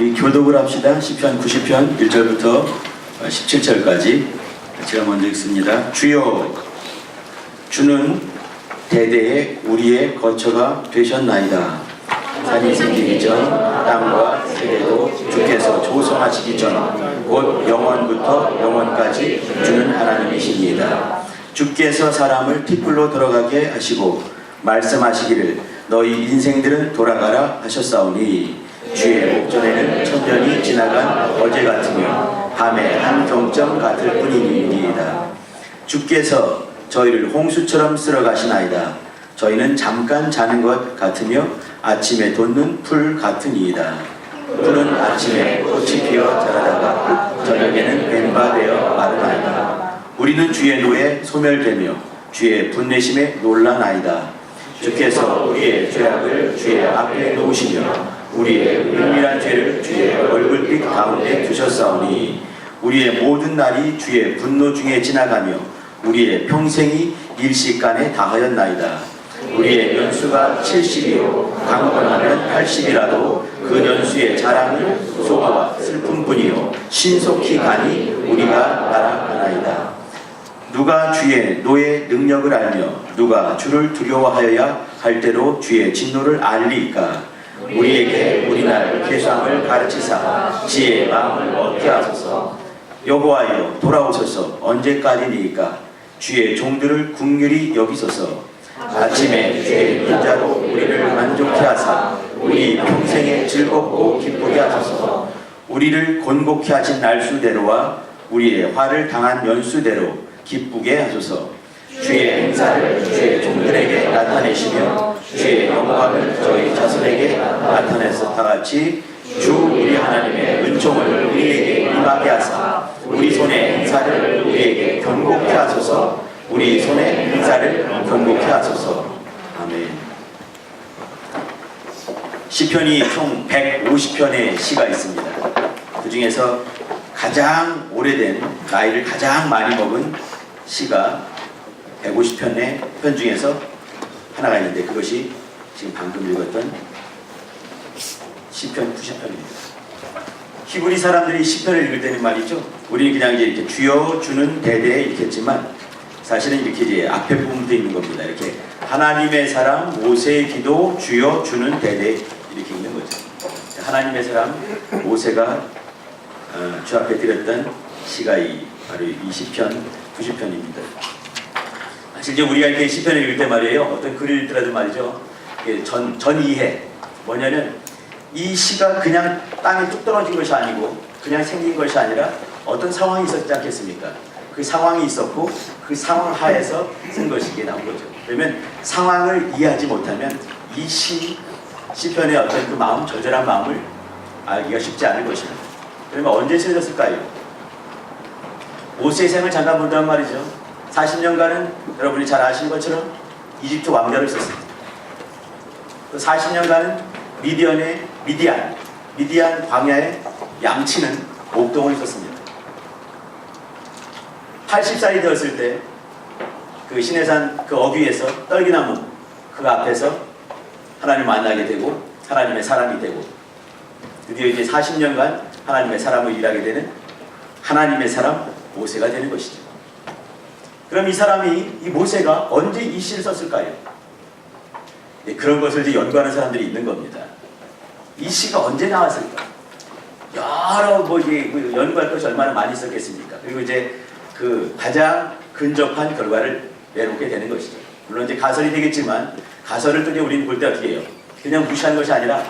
우리 교독을 합시다. 시편 90편 1절부터 17절까지 제가 먼저 읽습니다. 주여, 주는 대대에 우리의 거처가 되셨나이다. 산이 생기기 전 땅과 세계도 주께서 조성하시기 전 곧 영원부터 영원까지 주는 하나님이시니이다. 주께서 사람을 티끌로 들어가게 하시고 말씀하시기를 너희 인생들은 돌아가라 하셨사오니 주의 목전에는 천년이 지나간 어제 같으며 밤에 한 경점 같을 뿐이니이다. 주께서 저희를 홍수처럼 쓸어가시나이다. 저희는 잠깐 자는 것 같으며 아침에 돋는 풀 같으니이다. 풀은 아침에 꽃이 피어 자라다가 저녁에는 뱀바되어 마르나이다. 우리는 주의 노에 소멸되며 주의 분내심에 놀라나이다. 주께서 우리의 죄악을 주의 앞에 놓으시며 우리의 은밀한 죄를 주의 얼굴빛 가운데 두셨사오니 우리의 모든 날이 주의 분노 중에 지나가며 우리의 평생이 일시간에 다하였나이다. 우리의 연수가 70이요 강건하면 80이라도 그 연수의 자랑은 소고와 슬픔뿐이요 신속히 가니 우리가 날아가나이다. 누가 주의 노의 능력을 알며 누가 주를 두려워하여야 할 대로 주의 진노를 알리까. 우리에게 우리날 계상을 가르치사 지혜의 마음을 얻게 하소서. 여호와여 돌아오소서. 언제까지니까. 주의 종들을 긍휼히 여기소서. 아침에 주의 인자로 우리를 만족케 하사 우리 평생에 즐겁고 기쁘게 하소서. 우리를 곤곡케 하신 날수대로와 우리의 화를 당한 연수대로 기쁘게 하소서. 주의 행사를 주의 종들에게 나타내시며 주의 영광을 저희 자손에게 나타내서 다같이 주 우리 하나님의 은총을 우리에게 임하게 하사 우리 손의 행사를 우리에게 견고케 하소서. 우리 손의 행사를 견고케 하소서. 아멘. 시편이 총 150편의 시가 있습니다. 그 중에서 가장 오래된, 나이를 가장 많이 먹은 시가 150편의 편 중에서 하나가 있는데 그것이 지금 방금 읽었던 시편 90편입니다. 히브리 사람들이 시편을 읽을 때는 말이죠, 우리는 그냥 이제 이렇게 주여 주는 대대에 이렇게 했지만 사실은 이렇게 이제 앞에 부분도 있는 겁니다. 이렇게 하나님의 사람 모세의 기도 주여 주는 대대 이렇게 있는 거죠. 하나님의 사람 모세가 주 앞에 드렸던 시가 바로 이 시편 90편입니다. 실제 우리가 이렇게 시편을 읽을 때 말이에요, 어떤 글을 읽더라도 말이죠, 전이해 뭐냐면 이 시가 그냥 땅에 뚝 떨어진 것이 아니고 그냥 생긴 것이 아니라 어떤 상황이 있었지 않겠습니까? 그 상황이 있었고 그 상황 하에서 쓴 것이 이게 나온 거죠. 그러면 상황을 이해하지 못하면 이 시편의 어떤 그 마음, 절절한 마음을 알기가 쉽지 않을 것입니다. 그러면 언제 쓰여졌을까요? 모세의 생을 잠깐 본다는 말이죠. 40년간은 여러분이 잘 아시는 것처럼 이집트 왕자를 썼습니다. 또 40년간은 미디안 광야에 양치는 목동을 썼습니다. 80살이 되었을 때 그 시내산 그 어귀에서 떨기나무 그 앞에서 하나님을 만나게 되고 하나님의 사람이 되고 드디어 이제 40년간 하나님의 사람을 일하게 되는 하나님의 사람 모세가 되는 것이죠. 그럼 이 모세가 언제 이 시를 썼을까요? 네, 그런 것을 이제 연구하는 사람들이 있는 겁니다. 이 시가 언제 나왔을까? 여러 연구할 것이 얼마나 많이 있었겠습니까? 그리고 이제 그 가장 근접한 결과를 내놓게 되는 것이죠. 물론 이제 가설이 되겠지만 가설을 또 이제 우리는 볼 때 어떻게 해요? 그냥 무시하는 것이 아니라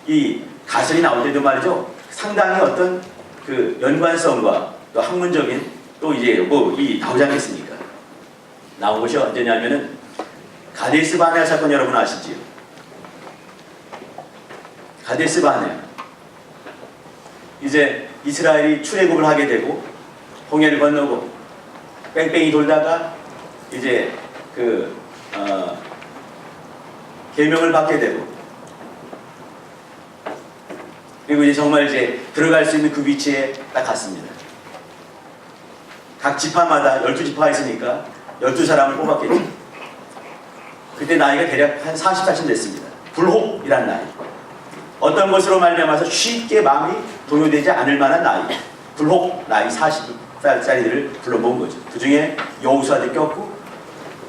이 가설이 나올 때도 말이죠, 상당히 어떤 그 연관성과 또 학문적인 또 이제 나오지 않겠습니까? 나온 것이 언제냐면은 가데스 바네아 사건 여러분 아시지요? 가데스 바네아, 이제 이스라엘이 출애굽을 하게 되고 홍해를 건너고 뺑뺑이 돌다가 이제 계명을 받게 되고 그리고 이제 정말 이제 들어갈 수 있는 그 위치에 딱 갔습니다. 각 지파마다 12지파가 있으니까 12사람을 뽑았겠죠. 그때 나이가 대략 한 40살쯤 됐습니다. 불혹이란 나이. 어떤 것으로 말미암아서 쉽게 마음이 동요되지 않을 만한 나이, 불혹 나이 40살짜리들을 불러 모은 거죠. 그 중에 여호수아도 꼈고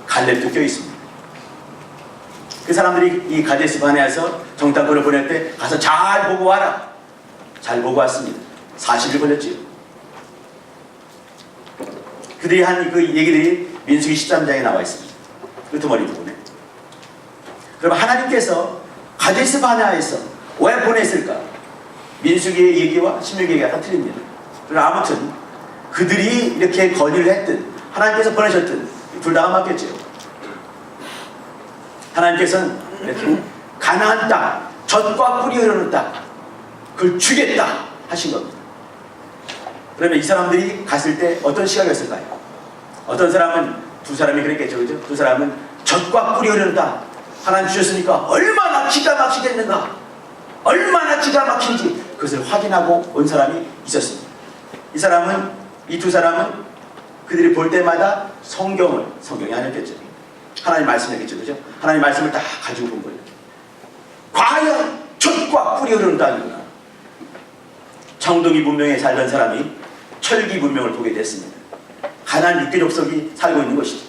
갈렙도 껴 있습니다. 그 사람들이 이 가데스 바네아에서 정탐꾼을 보낼 때 가서 잘 보고 와라. 잘 보고 왔습니다. 40일 걸렸지요. 그들이 한 그 얘기들이 민수기 13장에 나와 있습니다. 끄트머리 부분에. 그럼 하나님께서 가데스 바네아에서 왜 보냈을까? 민수기의 얘기와 신명기의 얘기가 다 틀립니다. 그럼 아무튼 그들이 이렇게 건의를 했든 하나님께서 보내셨든 둘 다 맞겠죠. 하나님께서는 이렇게 가나안 땅, 젖과 꿀이 흐르는 땅, 그걸 주겠다 하신 겁니다. 그러면 이 사람들이 갔을 때 어떤 시각이었을까요? 어떤 사람은, 두 사람이 그랬겠죠, 그죠? 두 사람은 젖과 꿀이 흐르는 땅, 하나님 주셨으니까 얼마나 기가 막히겠는가, 얼마나 기가 막힌지 그것을 확인하고 온 사람이 있었습니다. 이 두 사람은 그들이 볼 때마다 성경이 아니었겠죠. 하나님 말씀이었겠죠, 그죠? 하나님 말씀을 다 가지고 본 거예요. 과연 젖과 꿀이 흐르는 땅이구나. 청동기 문명에 살던 사람이 철기 문명을 보게 됐습니다. 가나안 6개 족속이 살고 있는 것이죠.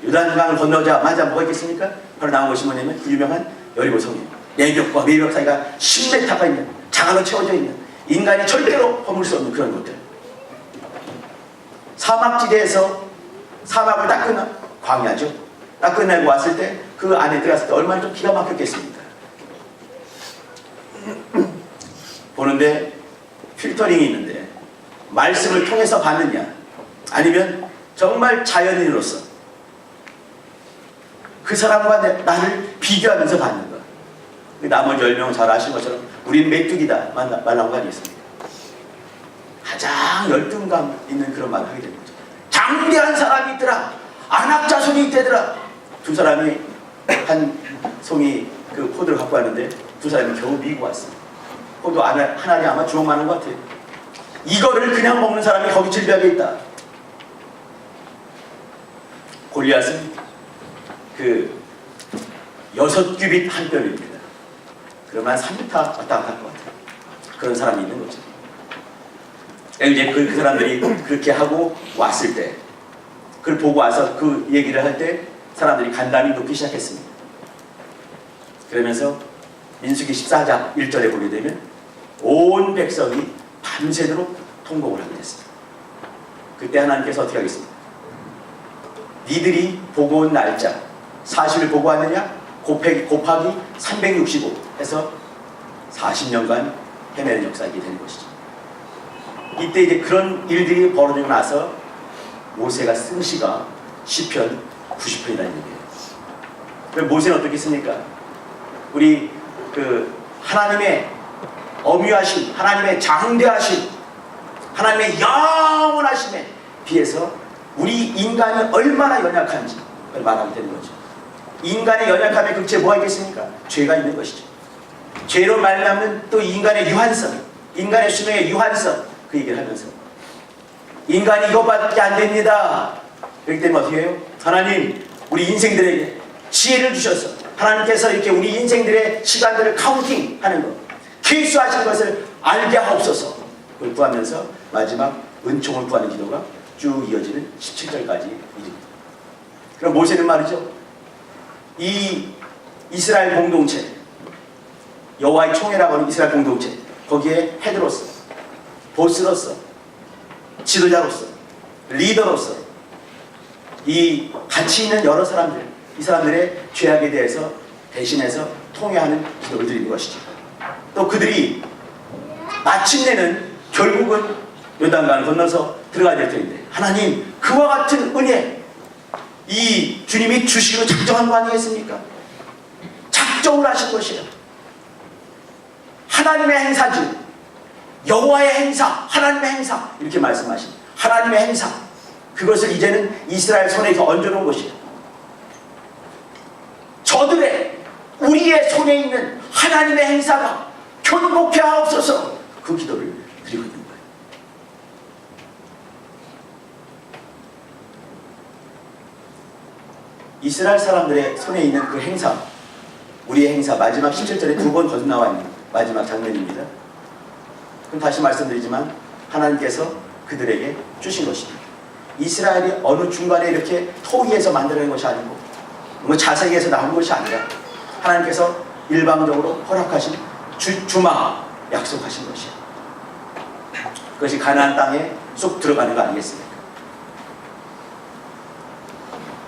요단강을 건너자마자 뭐가 있겠습니까? 바로 나온 것이 뭐냐면 그 유명한 여리고 성이에요. 내벽과 매벽 사이가 10m가 있는, 장화로 채워져 있는, 인간이 절대로 허물 수 없는 그런 곳들. 사막지대에서 사막을 딱 끝나, 광야죠. 딱 끝내고 왔을 때 그 안에 들어갔을 때 얼마나 좀 기가 막혔겠습니까? 보는데 필터링이 있는데 말씀을 통해서 봤느냐, 아니면 정말 자연인으로서 그 사람과 나를 비교하면서 봤는가. 나머지 10명은 잘 아시는 것처럼 우린 메뚜기다 말한 거 아니겠습니까? 가장 열등감 있는 그런 말을 하게 되는 거죠. 장대한 사람이 있더라, 안악자손이 있대더라. 두 사람이 한 송이 그 포도를 갖고 왔는데 두 사람이 겨우 미고 왔습니다. 포도 하나에 아마 주먹 많은 것 같아요. 이거를 그냥 먹는 사람이 거기 질벽에 있다. 골리앗은 그 6규빗 한 뼘입니다. 그러면 한 3m 왔다 갔다 할 것 같아요. 그런 사람이 있는 거죠. 이제 그 사람들이 그렇게 하고 왔을 때, 그걸 보고 와서 그 얘기를 할 때 사람들이 간담이 높기 시작했습니다. 그러면서 민수기 14장 1절에 보게 되면 온 백성이 밤새도록 통곡을 하게 됐습니다. 그때 하나님께서 어떻게 하겠습니까? 니들이 보고 온 날짜 40일 보고 왔느냐? 곱하기 365 해서 40년간 헤매는 역사이게 되는 것이죠. 이때 이제 그런 일들이 벌어지고 나서 모세가 쓴 시가 시편 90편이라는 얘기예요. 그럼 모세는 어떻게 씁니까? 우리 그 하나님의 엄유하심, 하나님의 장대하심, 하나님의 영원하심에 비해서 우리 인간이 얼마나 연약한지 말하게 되는 거죠. 인간의 연약함의 극치에 뭐가 있겠습니까? 죄가 있는 것이죠. 죄로 말미암는 또 인간의 유한성, 인간의 수명의 유한성, 그 얘기를 하면서 인간이 이것밖에 안 됩니다. 그렇기 때문에 어떻게 해요? 하나님, 우리 인생들에게 지혜를 주셔서 하나님께서 이렇게 우리 인생들의 시간들을 카운팅하는 것, 계수하신 것을 알게 하옵소서. 그걸 구하면서 마지막 은총을 구하는 기도가 쭉 이어지는 17절까지 이릅니다. 그럼 모세는 말이죠, 이 이스라엘 공동체, 여호와의 총회라고 하는 이스라엘 공동체, 거기에 헤드로서, 보스로서, 지도자로서, 리더로서 이 같이 있는 여러 사람들, 이 사람들의 죄악에 대해서 대신해서 통회하는 기도를 드리는 것이죠. 또 그들이 마침내는 결국은 요단강을 건너서 들어가야 될 터인데, 하나님, 그와 같은 은혜, 이 주님이 주시기로 작정한 거 아니겠습니까? 작정을 하신 것이에요. 하나님의 행사지, 여호와의 행사, 하나님의 행사, 이렇게 말씀하신 하나님의 행사, 그것을 이제는 이스라엘 손에 얹어놓은 것이에요. 저들의, 우리의 손에 있는 하나님의 행사가 견고케 하옵소서, 그 기도를 드리고 있는 거예요. 이스라엘 사람들의 손에 있는 그 행사, 우리의 행사, 마지막 17절에 두 번 거듭 나와 있는 마지막 장면입니다. 그럼 다시 말씀드리지만 하나님께서 그들에게 주신 것입니다. 이스라엘이 어느 중간에 이렇게 토기에서 만들어낸 것이 아니고 뭐 자생에서 나온 것이 아니라 하나님께서 일방적으로 허락하신 주마 약속하신 것이에요. 그것이 가나안 땅에 쏙 들어가는 거 아니겠습니까?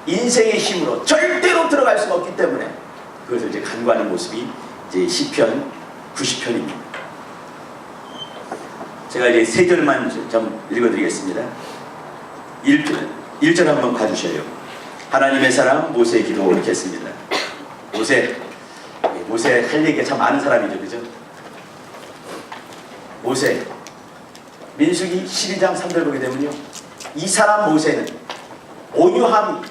인생의 힘으로 절대로 들어갈 수가 없기 때문에 그것을 이제 간구하는 모습이 이제 시편 90편입니다. 제가 이제 세 절만 좀 읽어드리겠습니다. 1절 한번 가주셔요. 하나님의 사람 모세의 기도 이렇게 했습니다. 모세 할 얘기가 참 많은 사람이죠, 그죠? 모세 민수기 12장 3절 보게 되면요, 이 사람 모세는 온유함이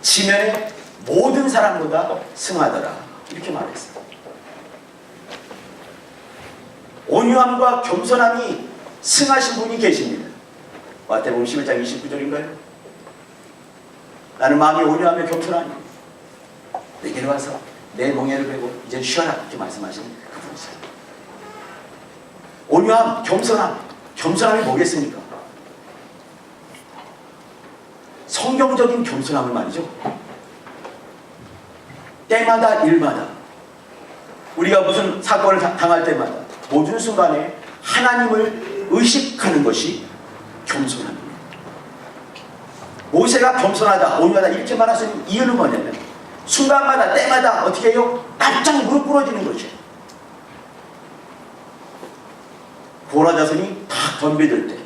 지면의 모든 사람보다 승하더라 이렇게 말했어요. 온유함과 겸손함이 승하신 분이 계십니다. 마태복음 11장 29절인가요? 나는 마음이 온유하며 겸손하니 내게로 와서 내 멍에를 베고 이제 쉬어라 이렇게 말씀하시는 그분이세요. 온유함, 겸손함이 뭐겠습니까? 성경적인 겸손함을 말이죠. 때마다 일마다 우리가 무슨 사건을 당할 때마다 모든 순간에 하나님을 의식하는 것이 겸손합니다. 모세가 겸손하다, 온유하다 이렇게 말할 수 있는 이유는 뭐냐면 순간마다 때마다 어떻게 해요? 깜짝 무릎 꿇어지는 것이에요. 고라자손이 다 덤비들 때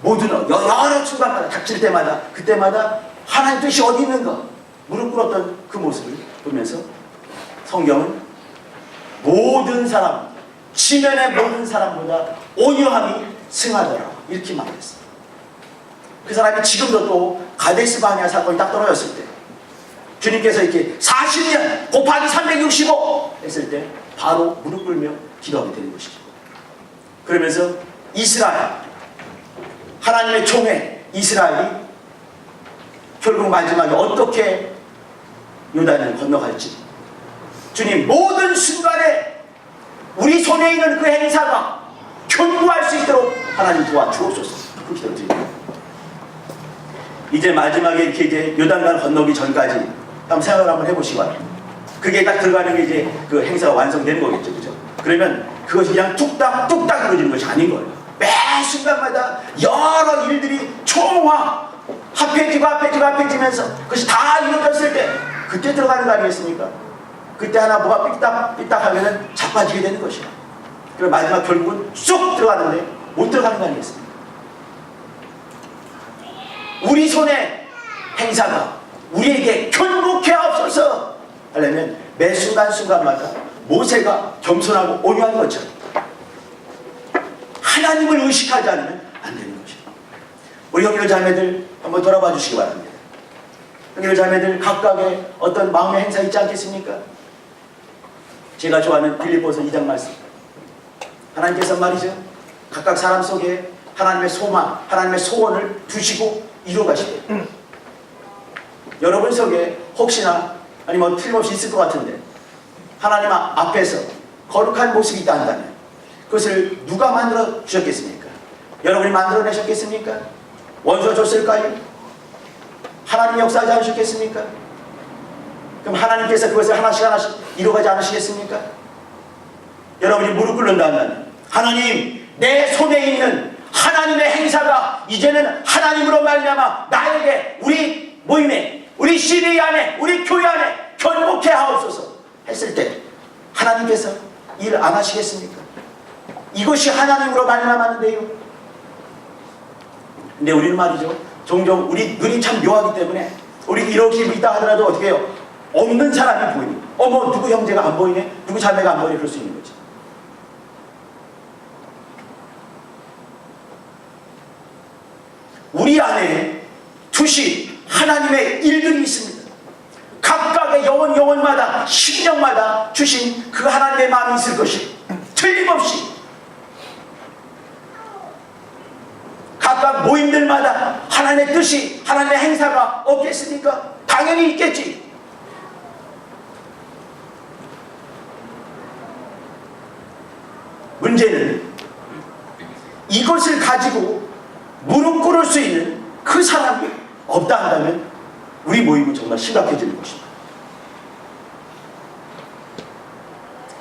모든 여러 순간마다 닥칠 때마다 그때마다 하나님 뜻이 어디 있는가 무릎 꿇었던 그 모습을 보면서 성경은 모든 사람, 지면의 모든 사람보다 온유함이 승하더라 이렇게 말했어요. 그 사람이 지금도 또 가데스 바네아 사건이 딱 떨어졌을 때 주님께서 이렇게 40년 곱하기 365 했을 때 바로 무릎 꿇며 기도하게 되는 것이죠. 그러면서 이스라엘, 하나님의 총회 이스라엘이 결국 마지막에 어떻게 요단을 건너갈지 주님 모든 순간에 우리 손에 있는 그 행사가 견고할 수 있도록 하나님 도와주옵소서. 그 기도를 드립니다. 이제 마지막에 이렇게 이제 요단강 건너기 전까지 한번 생각을 한번 해보시기 바랍니다. 그게 딱 들어가는 게 이제 그 행사가 완성되는 거겠죠, 그죠? 그러면 그것이 그냥 뚝딱 이루어지는 것이 아닌 거예요. 매 순간마다 여러 일들이 총화 합해지면서 그것이 다 이루어졌을 때 그때 들어가는 거 아니겠습니까? 그때 하나 뭐가 삐딱 하면은 자빠지게 되는 것이야. 그리고 마지막 결국은 쑥 들어가는데 못 들어가는 거 아니겠습니까? 우리 손에 행사가 우리에게 견고케 하옵소서 하려면 매 순간마다 모세가 겸손하고 온유한 것처럼 하나님을 의식하지 않으면 안 되는 것이에요. 우리 형제들 자매들 한번 돌아봐 주시기 바랍니다. 형제들 자매들 각각의 어떤 마음의 행사 있지 않겠습니까? 제가 좋아하는 빌립보서 2장 말씀. 하나님께서 말이죠, 각각 사람 속에 하나님의 소망, 하나님의 소원을 두시고 이루어가시대. 여러분 속에 혹시나 아니면 틀림없이 있을 것 같은데 하나님 앞에서 거룩한 모습이 있다 한다면 그것을 누가 만들어 주셨겠습니까? 여러분이 만들어내셨겠습니까? 원수가 줬을까요? 하나님 역사하지 않으셨겠습니까? 그럼 하나님께서 그것을 하나씩 이루어가지 않으시겠습니까? 여러분이 무릎 꿇는다 한다면 하나님 내 손에 있는 하나님의 행사가 이제는 하나님으로 말미암아 나에게 우리 모임에 우리 시리 안에 우리 교회 안에 견고케 하옵소서 했을 때 하나님께서 일 안 하시겠습니까? 이것이 하나님으로 말미암았는데요. 근데 우리는 말이죠, 종종 우리 눈이 참 묘하기 때문에 우리 이렇게 있다 하더라도 어떻게 해요? 없는 사람이 보이니 어머 누구 형제가 안 보이네, 누구 자매가 안 보이네 그럴 수 있는 거지. 우리 안에 두신 하나님의 일들이 있습니다. 각각의 영혼마다 심령마다 주신 그 하나님의 마음이 있을 것이 틀림없이 각각 모임들마다 하나님의 뜻이 하나님의 행사가 없겠습니까? 당연히 있겠지. 문제는 이것을 가지고 무릎 꿇을 수 있는 그 사람이 없다 한다면 우리 모임은 정말 심각해지는 것입니다.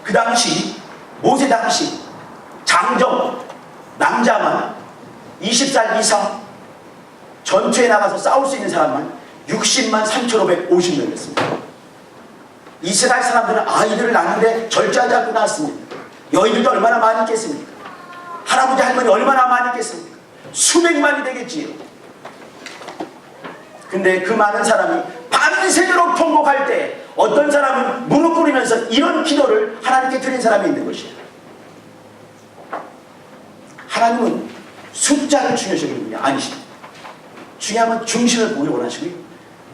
그 당시 모세 당시 장정 남자만 20살 이상 전투에 나가서 싸울 수 있는 사람만 60만 3,550명이었습니다. 이스라엘 사람들은 아이들을 낳는데 절제하지 않고 낳았습니다. 여인들도 얼마나 많이 있겠습니까? 할아버지 할머니 얼마나 많이 있겠습니까? 수백만이 되겠지요. 근데 그 많은 사람이 밤새도록 통곡할 때 어떤 사람은 무릎 꿇으면서 이런 기도를 하나님께 드린 사람이 있는 것이에요. 하나님은 숫자를 중요시 여기는 분이 아니십니다. 중요한 건 중심을 보기 원하시고요.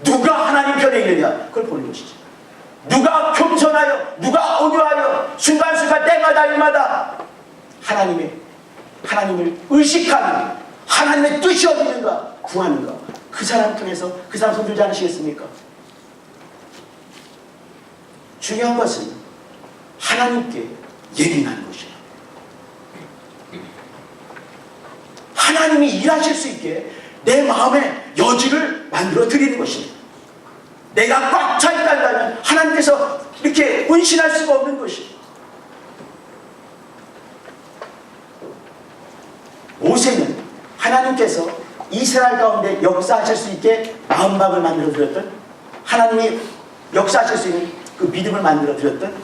누가 하나님 편에 있느냐 그걸 보는 것이죠. 누가 겸손하여 누가 온유하여 순간순간 때마다 일마다 하나님을 의식하는 하나님의 뜻이 어디 있는가 구하는가 그 사람 통해서 그 사람 손들지 않으시겠습니까? 중요한 것은 하나님께 예민한 것이에요. 하나님이 일하실 수 있게 내 마음에 여지를 만들어 드리는 것입니다. 내가 꽉 차 있다 한다면 하나님께서 이렇게 운신할 수가 없는 것입니다. 모세는 하나님께서 이스라엘 가운데 역사하실 수 있게 마음막을 만들어 드렸던 하나님이 역사하실 수 있는 그 믿음을 만들어 드렸던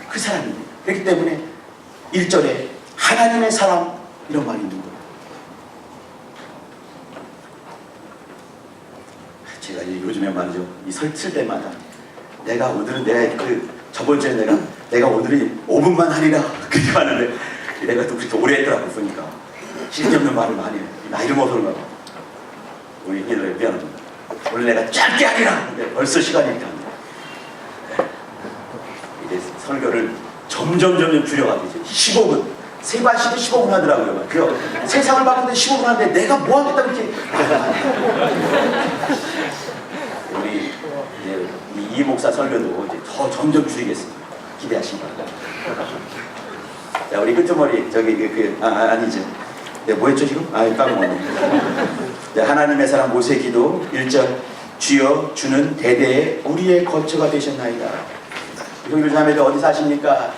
그 사람입니다. 그렇기 때문에 1절에 하나님의 사람 이런 말이 있는 거예요. 제가 요즘에 말이죠. 이 설칠 때마다 내가 오늘은 저번 주에 내가 오늘은 5분만 하리라 그렇게 하는데 내가 또 그렇게 오래 했더라고 보니까 실력없는 말을 많이 해요. 나이를 먹어서 그런가 봐. 우리 얘기를 미안합니다. 원래 내가 짧게 하리라 근데 벌써 시간이 있다. 이제 설교를 점점 줄여가지고 15분 3반씩도 15분 하더라고요. 그래요. 세상을 바꾸는데 15분 하는데 내가 뭐 하겠다 그렇게 우리 이제 이 목사 설교도 이제 더 점점 줄이겠습니다. 기대하시기 바랍니다. 자, 우리 끄트머리 아니죠. 네, 뭐 했죠 지금? 까먹었네. 네, 하나님의 사람 모세 기도 1절 주여 주는 대대에 우리의 거처가 되셨나이다. 형들 자매들 어디 사십니까?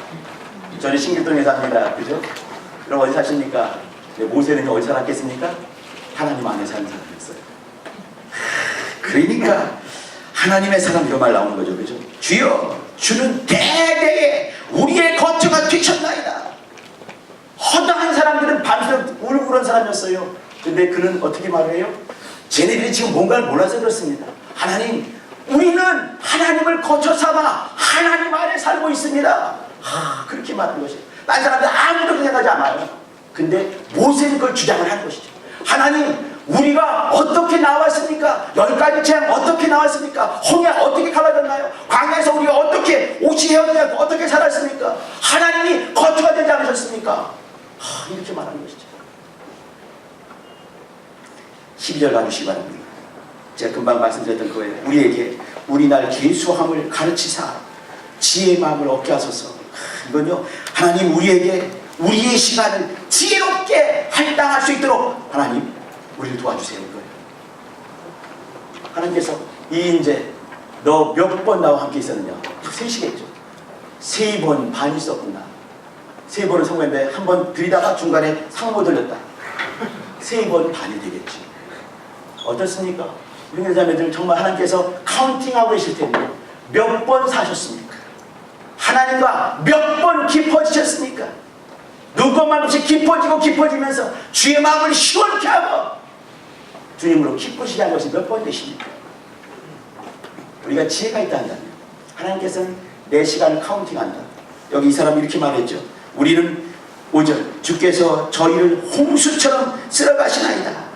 저는 신길동에 삽니다. 그죠? 그럼 어디 사십니까? 네, 모세는 어디 살았겠습니까? 하나님 안에 사는 사람이었어요. 그러니까 하나님의 사람 이런 말 나오는 거죠. 그죠? 주여 주는 대대에 우리의 거처가 되셨나이다. 허다한 사람들은 밤새도록 울고그런 사람이었어요. 근데 그는 어떻게 말을 해요? 쟤네들이 지금 뭔가를 몰라서 그렇습니다. 하나님, 우리는 하나님을 거쳐 삼아 하나님 안에 살고 있습니다. 그렇게 말하는 것이에요. 딴 사람들 아무도 생각하지 않아요. 근데 모세는 그걸 주장을 한 것이죠. 하나님, 우리가 어떻게 나왔습니까? 10가지 재앙 어떻게 나왔습니까? 홍해 어떻게 갈라졌나요? 광야에서 우리가 어떻게 옷이 헤어지냐 어떻게 살았습니까? 하나님이 거처가 되지 않으셨습니까? 이렇게 말하는 것이죠. 12절 가주시기 바랍니다. 제가 금방 말씀드렸던 거예요. 우리에게 우리날 계수함을 가르치사 지혜의 마음을 얻게 하소서. 이건요, 하나님 우리에게 우리의 시간을 지혜롭게 할당할 수 있도록 하나님 우리를 도와주세요. 이거예요. 하나님께서 이 인재 너 몇 번 나와 함께 있었느냐? 셋이겠죠. 3번 반 있었구나. 3번은 성공했는데 한 번 들이다가 중간에 상 못 올렸다. 3번 반이 되겠지. 어떻습니까? 우리 자매들 정말 하나님께서 카운팅하고 계실 텐데 몇 번 사셨습니까? 하나님과 몇 번 깊어지셨습니까? 눈것만 없이 깊어지면서 주의 마음을 시원케 하고 주님으로 기쁘시게 한 것이 몇 번 되십니까? 우리가 지혜가 있다 한다면 하나님께서는 내 시간을 카운팅한다. 여기 이 사람이 이렇게 말했죠. 우리는 5절 주께서 저희를 홍수처럼 쓸어가시나이다.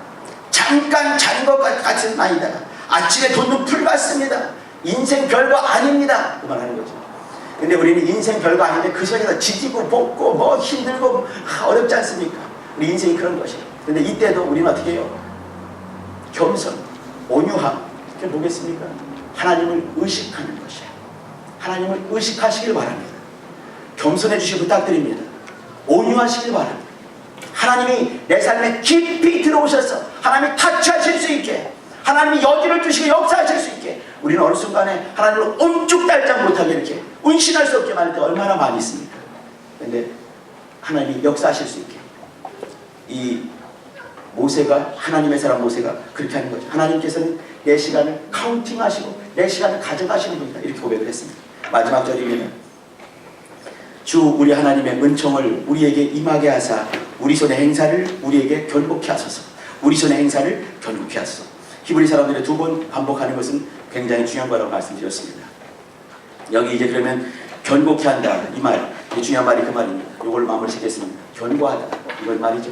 잠깐 자는 것 같은 나이다. 아침에 돋는 풀 같습니다. 인생 별거 아닙니다. 그 말하는 거죠. 근데 우리는 인생 별거 아닌데 그 속에서 지지고 볶고 뭐 힘들고 어렵지 않습니까? 우리 인생이 그런 것이에요. 근데 이때도 우리는 어떻게 해요? 겸손, 온유함, 이렇게 뭐겠습니까? 하나님을 의식하는 것이에요. 하나님을 의식하시길 바랍니다. 겸손해 주시기 부탁드립니다. 온유하시길 바랍니다. 하나님이 내 삶에 깊이 들어오셔서 하나님이 타치하실 수 있게, 하나님이 여지를 주시고 역사하실 수 있게, 우리는 어느 순간에 하나님을 옴쭉달짝 못하게 이렇게 운신할 수 없게 만들 때 얼마나 많이 있습니까? 그런데 하나님이 역사하실 수 있게, 이 모세가, 하나님의 사람 모세가 그렇게 하는 거죠. 하나님께서는 내 시간을 카운팅하시고 내 시간을 가져가시는 분이다, 이렇게 고백을 했습니다. 마지막 절입니다. 주 우리 하나님의 은총을 우리에게 임하게 하사 우리 손의 행사를 우리에게 견고케 하소서. 우리 손의 행사를 견고케 하소서. 히브리 사람들의 두 번 반복하는 것은 굉장히 중요한 거라고 말씀드렸습니다. 여기 이제 그러면 견고케 한다, 이 말, 이 중요한 말이 그 말입니다. 이걸 마무리 짓겠습니다. 견고하다, 이걸 말이죠.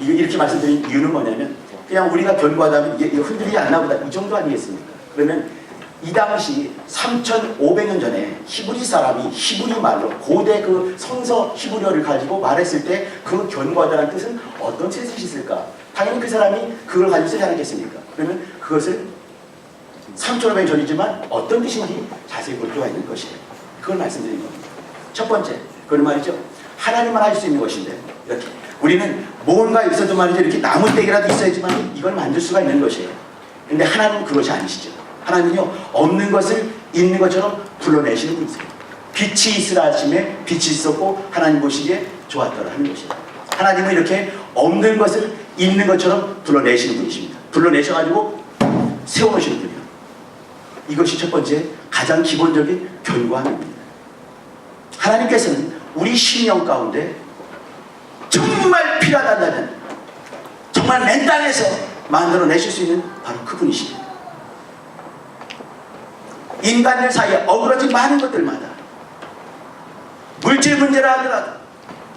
이렇게 말씀드린 이유는 뭐냐면, 그냥 우리가 견고하다면 이게 흔들리지 않나 보다, 이 정도 아니겠습니까? 그러면 이 당시 3,500년 전에 히브리 사람이 히브리 말로 고대 그 성서 히브리어를 가지고 말했을 때 그 견고하다는 뜻은 어떤 뜻이 있을까? 당연히 그 사람이 그걸 가지고 쓰지 않았겠습니까? 그러면 그것을 3,500년 전이지만 어떤 뜻인지 자세히 볼 필요가 있는 것이에요. 그걸 말씀드린 겁니다. 첫 번째, 그건 말이죠. 하나님만 할 수 있는 것인데, 이렇게 우리는 뭔가 있어도 말이죠, 이렇게 나무떼기라도 있어야지만 이걸 만들 수가 있는 것이에요. 근데 하나님은 그것이 아니시죠. 하나님은요, 없는 것을 있는 것처럼 불러내시는 분이세요. 빛이 있으라 하심에 빛이 있었고 하나님 보시기에 좋았더라 하는 것이에요. 하나님은 이렇게 없는 것을 있는 것처럼 불러내시는 분이십니다. 불러내셔가지고 세워놓으시는 분이에요. 이것이 첫 번째 가장 기본적인 견고함입니다. 하나님께서는 우리 심령 가운데 정말 필요하다면 정말 맨 땅에서 만들어내실 수 있는 바로 그분이십니다. 인간들 사이에 어그러진 많은 것들마다, 물질 문제라 하더라도,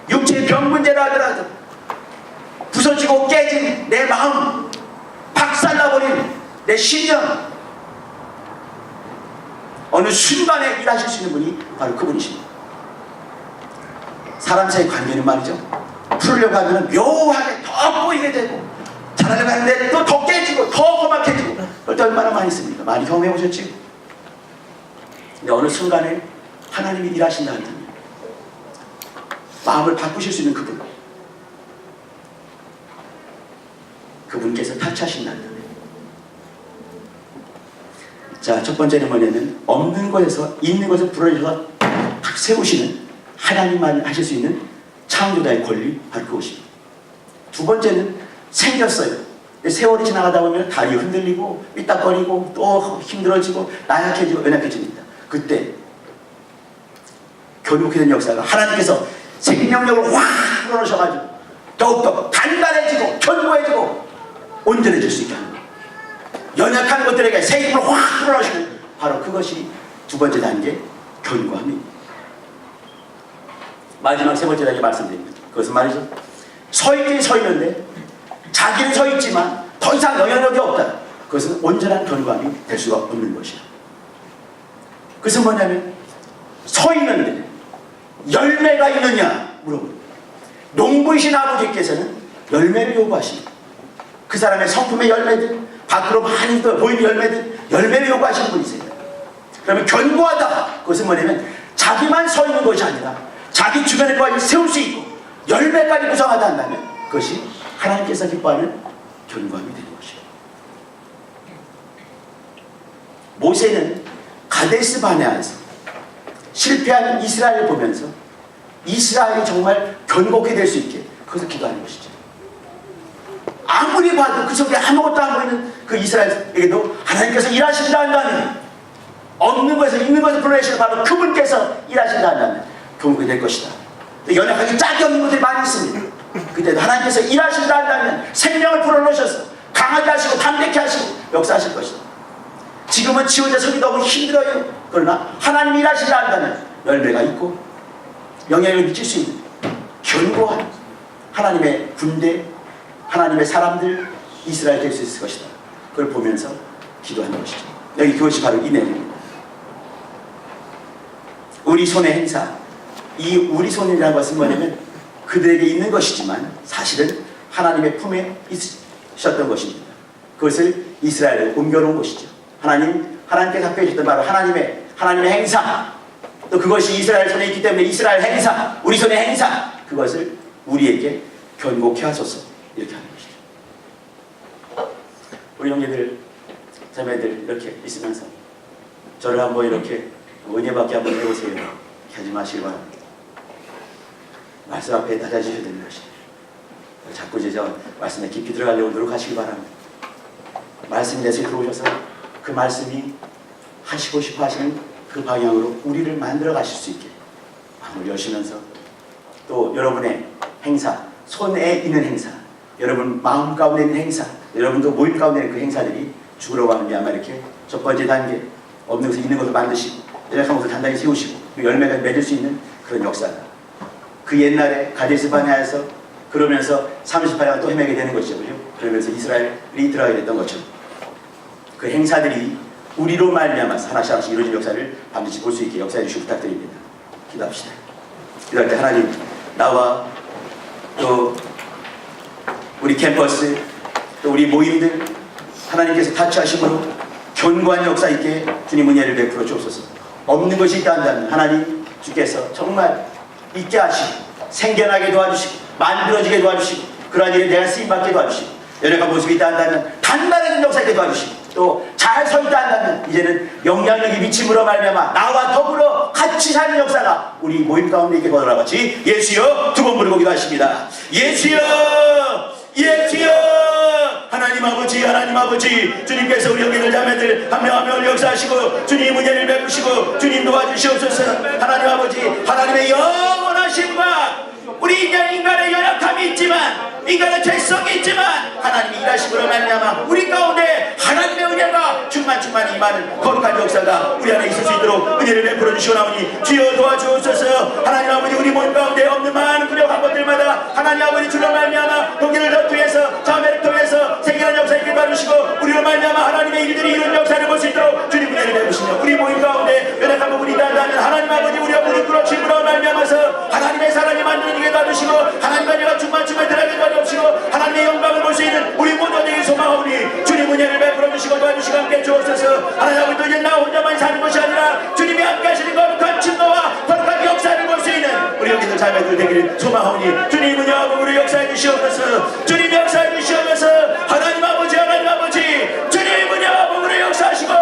육체의 병 문제라 하더라도, 부서지고 깨진 내 마음, 박살나버린 내 신령, 어느 순간에 일하실 수 있는 분이 바로 그분이십니다. 사람 사이 관계는 말이죠, 풀으려고 하면 묘하게 더 보이게 되고, 잘하려고 하는데 또 더 깨지고 더 험악해지고, 그럴 때 얼마나 많이 있습니까? 많이 경험해 보셨지? 근데 어느 순간에 하나님이 일하신다 한다면 마음을 바꾸실 수 있는 그분께서 타치하신다 한다면, 자, 첫 번째는 뭐냐면 없는 것에서 있는 것을 불어내셔서 탁 세우시는, 하나님만 하실 수 있는 창조자의 권리, 바로 그것입니다. 두 번째는 생겼어요. 세월이 지나가다 보면 다리 흔들리고 삐딱거리고 또 힘들어지고 나약해지고 연약해집니다. 그때 견고히 된 역사가 하나님께서 생명력을 확 불어넣으셔가지고 더욱더 단단해지고 견고해지고 온전해질 수 있게 하는 거예요. 연약한 것들에게 새 힘을 확 불어넣으시는, 바로 그것이 두 번째 단계 견고함입니다. 마지막 세 번째 단계 말씀드립니다. 그것은 말이죠, 서 있긴 서 있는데 자기는 서 있지만 더 이상 영향력이 없다. 그것은 온전한 견고함이 될 수가 없는 것이야. 그것은 뭐냐면 서 있는데 열매가 있느냐 물어봅니다. 농부이신 아버지께서는 열매를 요구하십니다. 그 사람의 성품의 열매들, 밖으로 많이 보이는 열매를 요구하시는 분이세요. 그러면 견고하다, 그것은 뭐냐면 자기만 서 있는 것이 아니라 자기 주변에까지 세울 수 있고 열매까지 구성하다 한다면 그것이 하나님께서 기뻐하는 견고함이 되는 것이에요. 모세는 가데스 바네아에서 실패한 이스라엘을 보면서 이스라엘이 정말 견고하게 될 수 있게 그것을 기도하는 것이죠. 아무리 봐도 그 속에 아무것도 안 보이는 그 이스라엘에게도 하나님께서 일하신다 한다면, 없는 것에서 있는 것을 불러내시는 바로 그분께서 일하신다 한다면 견고하게 될 것이다. 연약하게 짝이 없는 것들이 많이 있습니다. 그때도 하나님께서 일하신다 한다면 생명을 불어넣으셔서 강하게 하시고 담대케 하시고 역사하실 것이다. 지금은 지 혼자 서기 너무 힘들어요. 그러나 하나님이 일하신다 한다면 열매가 있고 영향력을 미칠 수 있는 견고한 하나님의 군대, 하나님의 사람들, 이스라엘 될 수 있을 것이다. 그걸 보면서 기도하는 것이죠. 여기 그것이 바로 이 내용입니다. 우리 손의 행사, 이 우리 손이라는 것은 뭐냐면 그들에게 있는 것이지만 사실은 하나님의 품에 있으셨던 것입니다. 그것을 이스라엘에 옮겨놓은 것이죠. 하나님께서 합해주셨던 바로 하나님의 행사, 또 그것이 이스라엘 손에 있기 때문에 이스라엘 행사, 우리 손의 행사, 그것을 우리에게 견고케 하소서. 이렇게 하는 것이죠. 우리 형제들, 자매들 이렇게 있으면서 저를 한번 이렇게 은혜받게 한번 해보세요. 이렇게 하지 마시기 바랍니다. 말씀 앞에 낮아지셔야 되는 것입니다. 자꾸 이제 저 말씀에 깊이 들어가려고 노력하시기 바랍니다. 말씀이 내 속에 들어오셔서 그 말씀이 하시고 싶어 하시는 그 방향으로 우리를 만들어 가실 수 있게 마음을 여시면서 또 여러분의 행사, 손에 있는 행사, 여러분 마음 가운데 있는 행사, 여러분도 모임 가운데 있는 그 행사들이 죽으러 가는 아마 이렇게 첫 번째 단계 없는 것을 있는 것을 만드시고 연약한 것을 단단히 세우시고 그 열매가 맺을 수 있는 그런 역사다. 그 옛날에 가데스 바네아에서 그러면서 38년 또 헤매게 되는 것이죠. 그죠? 그러면서 이스라엘이 들어가게 됐던 것처럼 그 행사들이 우리로 말미암아서 하나씩 하나씩 이루어진 역사를 반드시 볼 수 있게 역사해 주시고 부탁드립니다. 기도합시다. 기도할 때 하나님, 나와 또 우리 캠퍼스 또 우리 모임들 하나님께서 타치하심으로 견고한 역사 있게 주님 은혜를 베풀어 주옵소서. 없는 것이 있다 한다면 하나님 주께서 정말 있게 하시고 생겨나게 도와주시고 만들어지게 도와주시고 그러한 일에 내가 쓰임받게 도와주시고 연약한 모습이 있다 한다면 단단한 역사 있게 도와주시고 또 잘 서 있다 한다면 이제는 영향력이 미침으로 말미암아 나와 더불어 같이 사는 역사가 우리 모임 가운데 있게 거듭나 같이 예수여 두 번 부르고 기도하십니다. 예수여, 예수여. 하나님 아버지, 하나님 아버지, 주님께서 우리 형제들 자매들 한 명 한 명을 역사하시고 주님 은혜를 베푸시고 주님 도와주시옵소서. 하나님 아버지, 하나님의 영원하심과 우리 인간의 연약함이 있지만 인간의 죄성이 있지만 하나님이 일하심으로 말미암아 우리 가운데 하나님의 은혜가 충만히 임하는 거룩한 역사가 우리 안에 있을 수 있도록 은혜를 베풀어 주시오나오니 주여 도와주옵소서. 하나님 아버지, 우리 몸 가운데 없는 많은 부족한 것들마다 하나님 아버지 주로 말미암아 동기를 통해서 자매를 통해서 생기는 역사 있게 봐주시고 우리로 말미암아 하나님의 일들이 이룬 역사를 볼 수 있도록 주님 은혜를 베푸시며 우리 모임 가운데 연약한 부분이 있다면 하나님 아버지 우리가 무릎 꿇어 힘으로 말미암아서 하나님의 사랑이 만들어지게 도와주시고 하나님과 내가 충만히 들어가게 도와주시고 하나님의 영광을 볼 수 있는 우리 모두에게 소망하오니 주님 은혜를 베풀어 주시고 도와주시고 함께 주옵소서. 하나님 아버지, 또 이제 나 혼자만 사는 것이 아니라 주님이 함께 하시는 거룩한 진노와 거룩한 역사를 볼 수 있는 우리 형제들 자매들 되기를 소망하오니 주님 은혜하고 우리 역사해 주시옵소서. 주님 역사해 주시옵소서. 하나님 아버지, 하나님 아버지, 주님 은혜하고 우리 역사하시고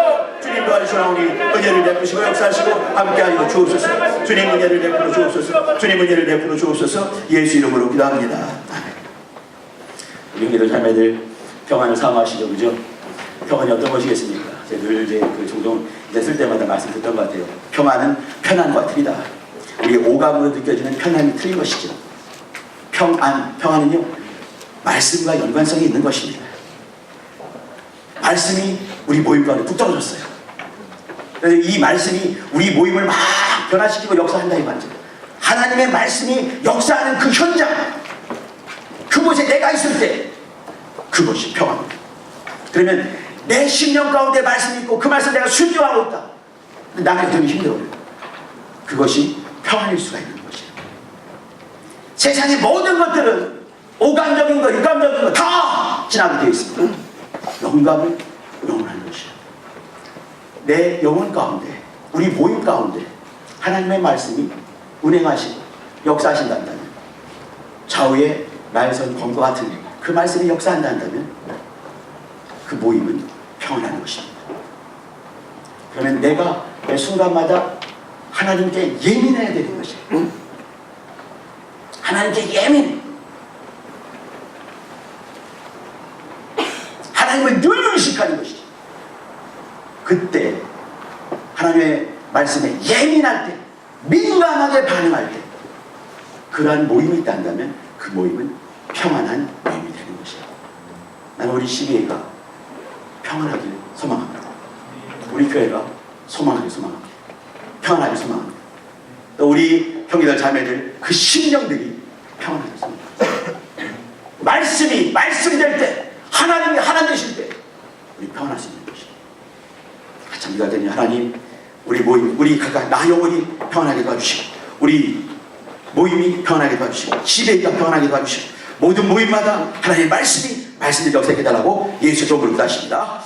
주님 도와주시오니 은혜를 베푸시고 역사하시고 함께하여 주옵소서. 주님 은혜를 베풀어 주옵소서. 주님 은혜를 베풀어 주옵소서. 예수 이름으로 기도합니다. 아멘. 우리 형제들 자매들 평안을 사모하시죠, 그죠? 평안이 어떤 것이겠습니까? 제가 늘 이제 종종 쓸 때마다 말씀 듣던 것 같아요. 평안은 편안과 틀리다. 우리 오감으로 느껴지는 편안이 틀린 것이죠. 평안은요 말씀과 연관성이 있는 것입니다. 말씀이 우리 모임 가운데 뚝 떨어졌어요. 그래서 이 말씀이 우리 모임을 막 변화시키고 역사한다 이 말이죠. 하나님의 말씀이 역사하는 그 현장, 그곳에 내가 있을 때 그것이 평안입니다. 그러면 내 심령 가운데 말씀이 있고 그 말씀 내가 순종하고 있다. 나는 좀 힘들어요. 그것이 평안일 수가 있는 것이에요. 세상의 모든 것들은 오감적인 것, 육감적인 것 다 지나게 되어 있습니다. 영감은 영원한 것이에요. 내 영혼 가운데, 우리 모임 가운데 하나님의 말씀이 운행하시고 역사하신다면 좌우의 날선 검과 같은 그 말씀이 역사한다면 그 모임은 평안한 것입니다. 그러면 내가 매 순간마다 하나님께 예민해야 되는 것이에요. 하나님께 예민해. 하나님을 늘 의식하는 것이죠. 그때 하나님의 말씀에 예민할 때, 민감하게 반응할 때 그러한 모임이 있다면 그 모임은 평안한 모임이 되는 것이에요. 나는 우리 CBA가 평안하길 소망합니다. 우리 교회가 소망하길 소망합니다. 평안하길 소망합니다. 또 우리 형제들 자매들 그 심령들이 평안하길 소망합니다. 말씀이 될 때, 하나님이 하나님 되실 때 우리 평안할 수 있는 것이에요. 참 기도하더니 하나님, 우리 모임, 우리 각각 나 영혼이 평안하게 도와주시고 우리 모임이 평안하게 도와주시고 CBA가 평안하게 도와주시고 모든 모임마다 하나님의 말씀이 역사하게 해달라고 예수 이름으로 기도하십니다.